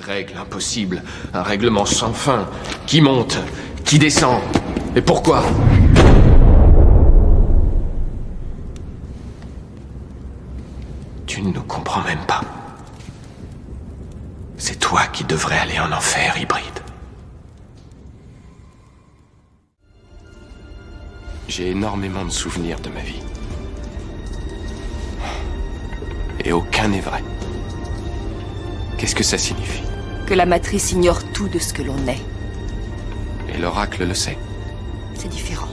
règles impossibles, un règlement sans fin, qui monte, qui descend. Et pourquoi? Tu ne nous comprends même pas. C'est toi qui devrais aller en enfer, hybride. J'ai énormément de souvenirs de ma vie. Et aucun n'est vrai. Qu'est-ce que ça signifie? Que la matrice ignore tout de ce que l'on est. Et l'oracle le sait. C'est différent.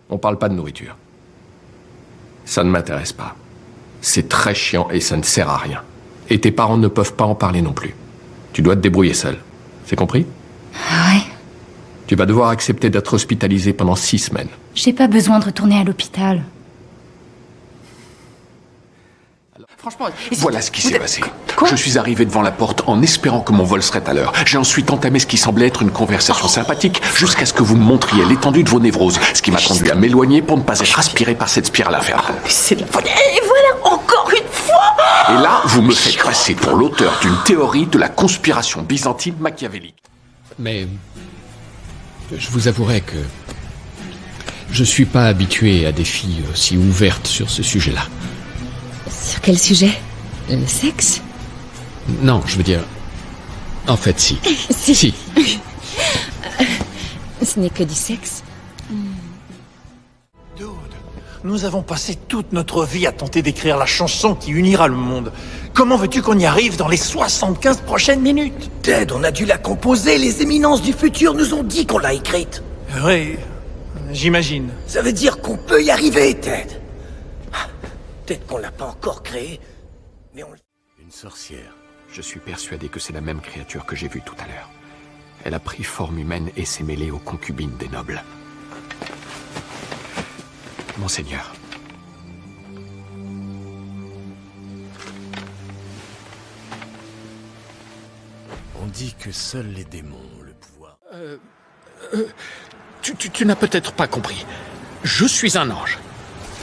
On parle pas de nourriture. Ça ne m'intéresse pas. C'est très chiant et ça ne sert à rien. Et tes parents ne peuvent pas en parler non plus. Tu dois te débrouiller seul. C'est compris? Ouais. Tu vas devoir accepter d'être hospitalisé pendant 6 semaines. J'ai pas besoin de retourner à l'hôpital. Franchement, Voilà ce qui s'est passé. Quoi? Je suis arrivé devant la porte en espérant que mon vol serait à l'heure. J'ai ensuite entamé ce qui semblait être une conversation sympathique jusqu'à ce que vous me montriez l'étendue de vos névroses, ce qui m'a conduit à m'éloigner pour ne pas être aspiré par cette spirale infernale. C'est de la folie. Et voilà, encore une fois. Et là, vous me faites passer pour l'auteur d'une théorie de la conspiration byzantine machiavélique. Mais je vous avouerai que je suis pas habitué à des filles aussi ouvertes sur ce sujet-là. Sur quel sujet? Le sexe? Non, je veux dire... En fait, si. Si. Ce n'est que du sexe. Dude, nous avons passé toute notre vie à tenter d'écrire la chanson qui unira le monde. Comment veux-tu qu'on y arrive dans les 75 prochaines minutes? Ted, on a dû la composer, les éminences du futur nous ont dit qu'on l'a écrite. Oui, j'imagine. Ça veut dire qu'on peut y arriver, Ted. Peut-être qu'on l'a pas encore créée, mais on... Une sorcière. Je suis persuadé que c'est la même créature que j'ai vue tout à l'heure. Elle a pris forme humaine et s'est mêlée aux concubines des nobles. Monseigneur. On dit que seuls les démons ont le pouvoir. Tu n'as peut-être pas compris. Je suis un ange.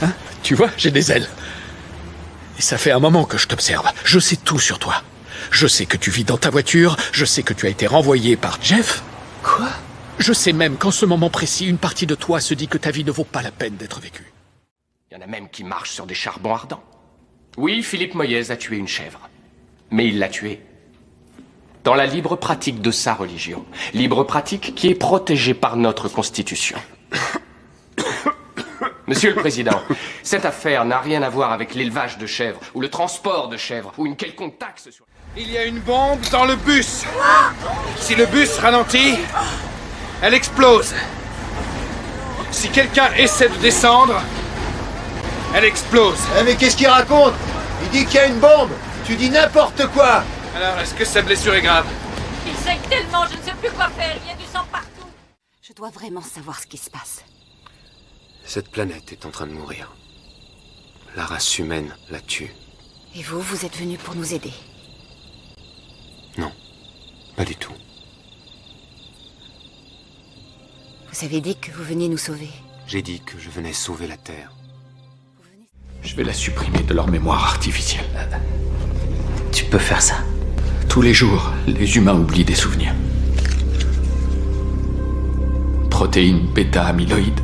Hein? Tu vois, j'ai des ailes. Et ça fait un moment que je t'observe. Je sais tout sur toi. Je sais que tu vis dans ta voiture. Je sais que tu as été renvoyé par Jeff. Quoi? Je sais même qu'en ce moment précis, une partie de toi se dit que ta vie ne vaut pas la peine d'être vécue. Il y en a même qui marchent sur des charbons ardents. Oui, Philippe Moyez a tué une chèvre. Mais il l'a tuée dans la libre pratique de sa religion. Libre pratique qui est protégée par notre Constitution. Monsieur le Président, cette affaire n'a rien à voir avec l'élevage de chèvres, ou le transport de chèvres, ou une quelconque taxe sur... Il y a une bombe dans le bus. Si le bus ralentit, elle explose. Si quelqu'un essaie de descendre, elle explose. Mais qu'est-ce qu'il raconte? Il dit qu'il y a une bombe. Tu dis n'importe quoi. Alors, est-ce que sa blessure est grave? Il saigne tellement, je ne sais plus quoi faire. Il y a du sang partout. Je dois vraiment savoir ce qui se passe. Cette planète est en train de mourir. La race humaine la tue. Et vous, vous êtes venu pour nous aider? Non, pas du tout. Vous avez dit que vous veniez nous sauver. J'ai dit que je venais sauver la Terre. Je vais la supprimer de leur mémoire artificielle. Tu peux faire ça. Tous les jours, les humains oublient des souvenirs. Protéines bêta-amyloïdes.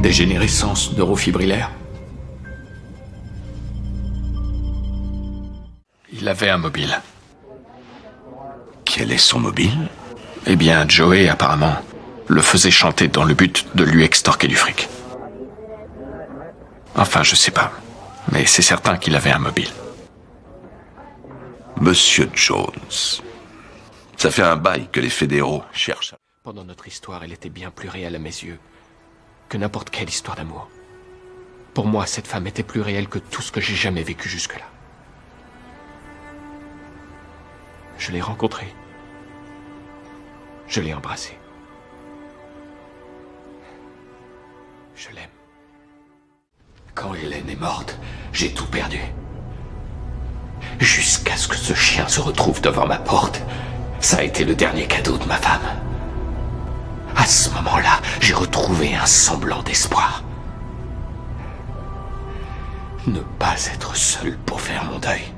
Dégénérescence neurofibrillaire. Il avait un mobile. Quel est son mobile? Eh bien, Joey, apparemment, le faisait chanter dans le but de lui extorquer du fric. Enfin, je sais pas. Mais c'est certain qu'il avait un mobile. Monsieur Jones. Ça fait un bail que les fédéraux cherchent. Pendant notre histoire, elle était bien plus réelle à mes yeux que n'importe quelle histoire d'amour. Pour moi, cette femme était plus réelle que tout ce que j'ai jamais vécu jusque-là. Je l'ai rencontrée. Je l'ai embrassée. Je l'aime. Quand Hélène est morte, j'ai tout perdu. Jusqu'à ce que ce chien se retrouve devant ma porte. Ça a été le dernier cadeau de ma femme. À ce moment-là, j'ai retrouvé un semblant d'espoir. Ne pas être seul pour faire mon deuil.